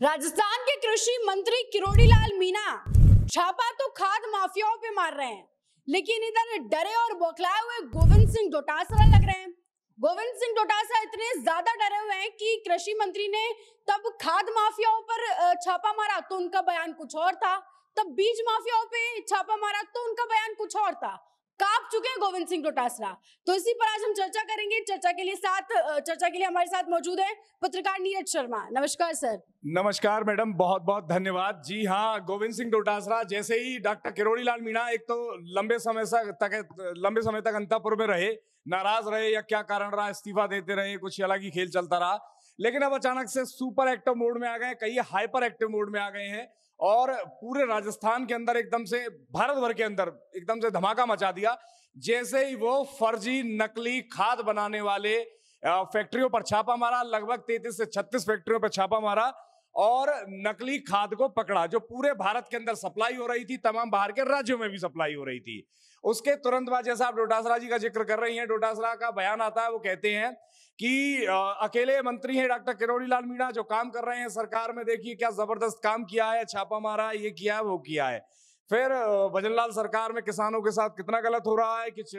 राजस्थान के कृषि मंत्री किरोड़ी लाल मीणा छापा तो खाद माफियाओं पे मार रहे हैं, लेकिन इधर डरे और बौखलाए हुए गोविंद सिंह डोटासरा लग रहे हैं। गोविंद सिंह डोटासरा इतने ज्यादा डरे हुए हैं कि कृषि मंत्री ने तब खाद माफियाओं पर छापा मारा तो उनका बयान कुछ और था, तब बीज माफियाओं पे छापा मारा तो उनका बयान कुछ और था। कांप चुके हैं गोविंद सिंह डोटासरा। तो इसी पर आज हम चर्चा करेंगे। चर्चा के लिए हमारे साथ मौजूद है पत्रकार नीरज शर्मा। नमस्कार सर। नमस्कार मैडम, बहुत बहुत धन्यवाद। जी हाँ, गोविंद सिंह डोटासरा जैसे ही डॉक्टर किरोड़ी लाल मीणा एक तो लंबे समय तक अंतःपुर में रहे, नाराज रहे या क्या कारण रहा, इस्तीफा देते रहे, कुछ अलग ही खेल चलता रहा। लेकिन अब अचानक से सुपर एक्टिव मोड में आ गए, कई हाइपर एक्टिव मोड में आ गए हैं और पूरे राजस्थान के अंदर एकदम से, भारत भर के अंदर एकदम से धमाका मचा दिया। जैसे ही वो फर्जी नकली खाद बनाने वाले फैक्ट्रियों पर छापा मारा, लगभग 33 से 36 फैक्ट्रियों पर छापा मारा और नकली खाद को पकड़ा जो पूरे भारत के अंदर सप्लाई हो रही थी, तमाम बाहर के राज्यों में भी सप्लाई हो रही थी। उसके तुरंत बाद, जैसा आप डोटासरा जी का जिक्र कर रही हैं, डोटासरा का बयान आता है, वो कहते हैं कि अकेले मंत्री हैं डॉक्टर किरोड़ी लाल मीणा जो काम कर रहे हैं सरकार में, देखिए क्या जबरदस्त काम किया है, छापा मारा है, ये किया है, वो किया है। फिर भजनलाल सरकार में किसानों के साथ कितना गलत हो रहा है, कुछ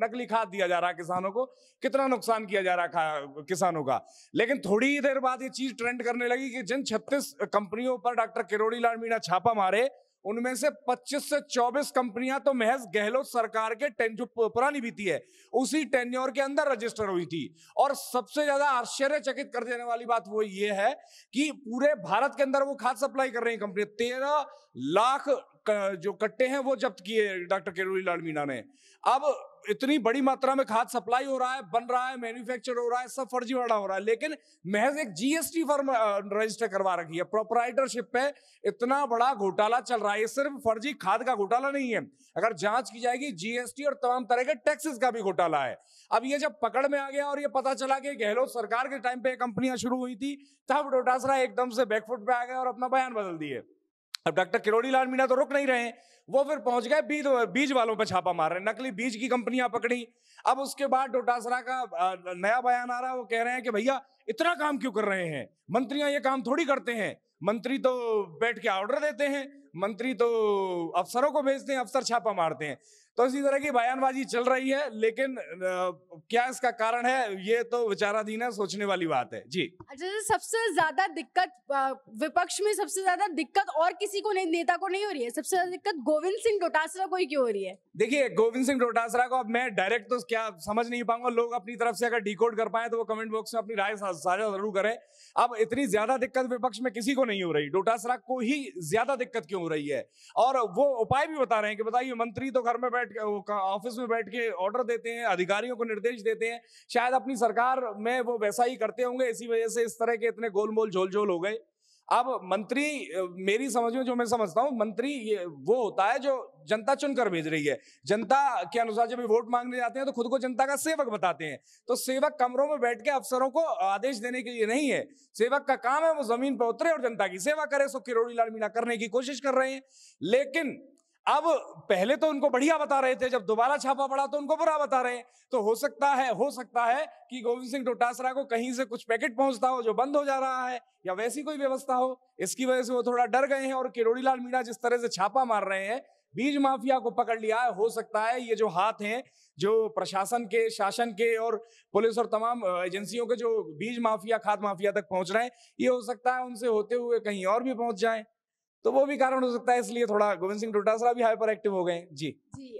नकली खाद दिया जा रहा है किसानों को, कितना नुकसान किया जा रहा है किसानों का। लेकिन थोड़ी ही देर बाद ये चीज ट्रेंड करने लगी कि जिन 36 कंपनियों पर डॉक्टर किरोड़ी लाल मीणा छापा मारे, उनमें से 25 से 24 कंपनियां तो महज गहलोत सरकार के जो पुरानी बीती है उसी टेन्योर के अंदर रजिस्टर हुई थी। और सबसे ज्यादा आश्चर्यचकित कर देने वाली बात वो ये है कि पूरे भारत के अंदर वो खाद सप्लाई कर रही है कंपनी। 13 लाख जो कट्टे हैं वो जब्त किए डॉक्टर किरोड़ी लाल मीणा ने। अब इतनी बड़ी मात्रा में खाद सप्लाई हो रहा है, बन रहा है, मैन्युफैक्चर हो रहा है, सब फर्जीवाड़ा हो रहा है, लेकिन महज एक जीएसटी फर्म रजिस्टर करवा रखी है, प्रोप्राइटरशिप पे इतना बड़ा घोटाला चल रहा है। ये सिर्फ फर्जी खाद का घोटाला नहीं है, अगर जांच की जाएगी जीएसटी और तमाम तरह के टैक्सेस का भी घोटाला है। अब ये जब पकड़ में आ गया और ये पता चला कि गहलोत सरकार के टाइम पे कंपनियां शुरू हुई थी, तब डोटासरा एकदम से बैकफुट पे आ गए और अपना बयान बदल दिए। अब डॉक्टर किरोड़ी लाल मीणा तो रुक नहीं रहे हैं, वो फिर पहुंच गए बीज वालों पे छापा मार रहे हैं, नकली बीज की कंपनियां पकड़ी। अब उसके बाद डोटासरा का नया बयान आ रहा है, वो कह रहे हैं कि भैया इतना काम क्यों कर रहे हैं, मंत्रियां ये काम थोड़ी करते हैं, मंत्री तो बैठ के ऑर्डर देते हैं, मंत्री तो अफसरों को भेजते हैं, अफसर छापा मारते हैं। तो इसी तरह की बयानबाजी चल रही है, लेकिन क्या इसका कारण है ये तो विचाराधीन है, सोचने वाली बात है। जी अच्छा, सबसे ज्यादा दिक्कत विपक्ष में सबसे ज्यादा दिक्कत और किसी को नहीं, नेता को नहीं हो रही है, सबसे ज्यादा दिक्कत गोविंद सिंह डोटासरा को ही क्यों हो रही है? देखिए, गोविंद सिंह डोटासरा को अब मैं डायरेक्ट तो क्या समझ नहीं पाऊंगा, लोग अपनी तरफ से अगर डिकोड कर पाए तो वो कमेंट बॉक्स में अपनी राय साझा जरूर करें। अब इतनी ज्यादा दिक्कत विपक्ष में किसी को नहीं हो रही, डोटासरा को ही ज्यादा दिक्कत क्यों हो रही है? और वो उपाय भी बता रहे हैं कि बताइए, मंत्री तो घर में बैठ के, ऑफिस में बैठ के ऑर्डर देते हैं, अधिकारियों को निर्देश देते हैं, शायद अपनी सरकार में वो वैसा ही करते होंगे, इसी वजह से इस तरह के इतने गोलमोल झोल हो गए। अब मंत्री, मेरी समझ में जो मैं समझता हूं, मंत्री ये वो होता है जो जनता चुनकर भेज रही है। जनता के अनुसार जब वोट मांगने जाते हैं तो खुद को जनता का सेवक बताते हैं, तो सेवक कमरों में बैठ के अफसरों को आदेश देने के लिए नहीं है, सेवक का काम है वो जमीन पर उतरे और जनता की सेवा करे। सो किरोड़ी लाल मीणा करने की कोशिश कर रहे हैं, लेकिन अब पहले तो उनको बढ़िया बता रहे थे, जब दोबारा छापा पड़ा तो उनको बुरा बता रहे हैं। तो हो सकता है कि गोविंद सिंह डोटासरा को कहीं से कुछ पैकेट पहुंचता हो जो बंद हो जा रहा है, या वैसी कोई व्यवस्था हो, इसकी वजह से वो थोड़ा डर गए हैं। और किरोड़ी लाल मीणा जिस तरह से छापा मार रहे हैं, बीज माफिया को पकड़ लिया है, हो सकता है ये जो हाथ हैं, जो प्रशासन के, शासन के और पुलिस और तमाम एजेंसियों के जो बीज माफिया, खाद माफिया तक पहुंच रहे हैं, ये हो सकता है उनसे होते हुए कहीं और भी पहुंच जाए, तो वो भी कारण हो सकता है। इसलिए थोड़ा गोविंद सिंह डोटासरा भी हाइपर एक्टिव हो गए। जी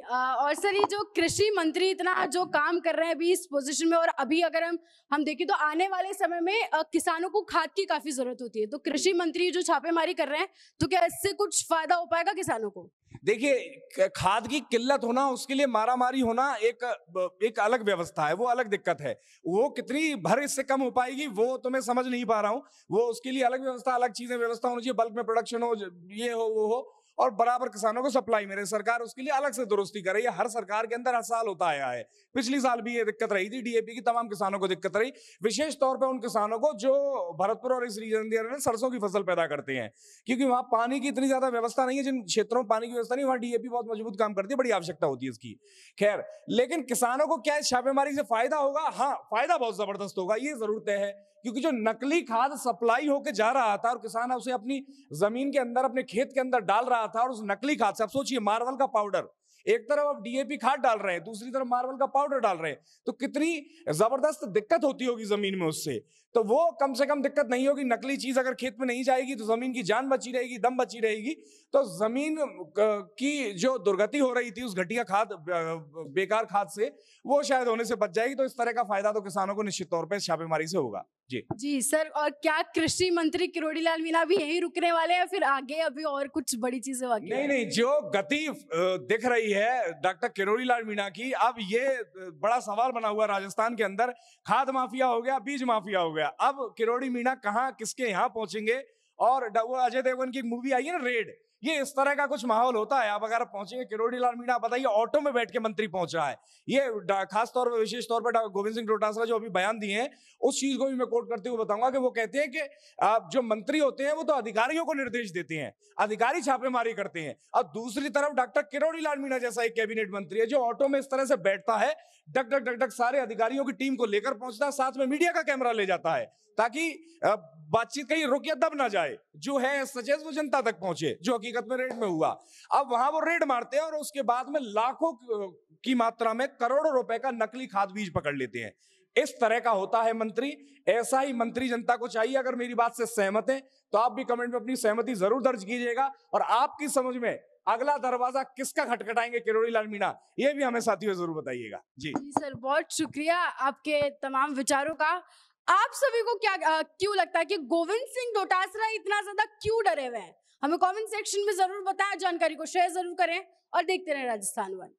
और सर, ये जो कृषि मंत्री इतना जो काम कर रहे हैं अभी इस पोजीशन में, और अभी अगर हम देखें तो आने वाले समय में किसानों को खाद की काफी जरूरत होती है, तो कृषि मंत्री जो छापेमारी कर रहे हैं, तो क्या इससे कुछ फायदा हो पाएगा किसानों को? देखिए, खाद की किल्लत होना, उसके लिए मारामारी होना एक अलग व्यवस्था है, वो अलग दिक्कत है। वो कितनी भर इससे कम हो पाएगी वो तो मैं समझ नहीं पा रहा हूं। वो उसके लिए अलग व्यवस्था, अलग चीजें व्यवस्था होनी चाहिए, बल्क में प्रोडक्शन हो, ये हो, वो हो, और बराबर किसानों को सप्लाई मिले। सरकार उसके लिए अलग से दुरुस्ती कर रही है, हर सरकार के अंदर हर साल होता आया है। पिछली साल भी ये दिक्कत रही थी, डीएपी की तमाम किसानों को दिक्कत रही, विशेष तौर पे उन किसानों को जो भरतपुर और इस रीजन में सरसों की फसल पैदा करते हैं, क्योंकि वहां पानी की इतनी ज्यादा व्यवस्था नहीं है। जिन क्षेत्रों में पानी की व्यवस्था नहीं, वहां डीएपी बहुत मजबूत काम करती है, बड़ी आवश्यकता होती है इसकी। खैर, लेकिन किसानों को क्या इस छापेमारी से फायदा होगा? हाँ, फायदा बहुत जबरदस्त होगा, ये जरूर तय है क्योंकि जो नकली खाद सप्लाई होके जा रहा था और किसान उसे अपनी जमीन के अंदर, अपने खेत के अंदर डाल रहा था, और उस नकली खाद से आप सोचिए, मार्वल का पाउडर, एक तरफ आप डीएपी खाद डाल रहे हैं, दूसरी तरफ मार्वल का पाउडर डाल रहे हैं, तो कितनी जबरदस्त दिक्कत होती होगी जमीन में उससे। तो वो कम से कम दिक्कत नहीं होगी। नकली चीज अगर खेत में नहीं जाएगी तो जमीन की जान बची रहेगी, दम बची रहेगी। तो जमीन की जो दुर्गति हो रही थी उस घटिया खाद, बेकार खाद से, वो शायद होने से बच जाएगी। तो इस तरह का फायदा तो किसानों को निश्चित तौर पर छापेमारी से होगा। जी सर, और क्या कृषि मंत्री किरोड़ी लाल मीणा भी यहीं रुकने वाले हैं, फिर आगे अभी और कुछ बड़ी चीजें बाकी नहीं नहीं, जो गति दिख रही है डॉक्टर किरोड़ी लाल मीणा की, अब ये बड़ा सवाल बना हुआ राजस्थान के अंदर। खाद माफिया हो गया, बीज माफिया हो गया, अब किरोड़ी मीणा कहाँ किसके यहाँ पहुंचेंगे। और वो अजय देवगन की मूवी आई है ना, रेड, ये इस तरह का कुछ माहौल होता है। अब अगर पहुंचेंगे किरोड़ी लाल मीणा, बताइए ऑटो में बैठ के मंत्री पहुंच रहा है। ये खास तौर पर, विशेष तौर पर गोविंद सिंह डोटासरा जो अभी बयान दिए हैं, उस चीज को भी मैं कोट करते हुए बताऊंगा कि वो कहते हैं कि जो मंत्री होते हैं वो तो अधिकारियों को निर्देश देते हैं, अधिकारी छापेमारी करते हैं। और दूसरी तरफ डॉक्टर किरोड़ी लाल मीणा जैसा एक कैबिनेट मंत्री है जो ऑटो में इस तरह से बैठता है, डक डक डक डक सारे अधिकारियों की टीम को लेकर पहुंचता है, साथ में मीडिया का कैमरा ले जाता है, ताकि बातचीत कहीं रुक या दब ना जाए, जो है सचेत वो जनता तक पहुंचे, जो हकीकत में रेड में हुआ। अब वहां वो रेड मारते हैं और उसके बाद में लाखों की मात्रा में, करोड़ों रुपए का नकली खाद बीज पकड़ लेते हैं। इस तरह का होता है मंत्री। ऐसा ही मंत्री जनता को चाहिए। अगर मेरी बात से सहमत हैं तो आप भी कमेंट में अपनी सहमति जरूर दर्ज कीजिएगा। और आपकी समझ में अगला दरवाजा किसका खटखटाएंगे किरोड़ी लाल मीणा, ये भी हमें साथियों जरूर बताइएगा। जी सर, बहुत शुक्रिया आपके तमाम विचारों का। आप सभी को क्या क्यों लगता है कि गोविंद सिंह डोटासरा इतना ज्यादा क्यों डरे हुए हैं? हमें कमेंट सेक्शन में जरूर बताएं, जानकारी को शेयर जरूर करें और देखते रहें राजस्थान वन।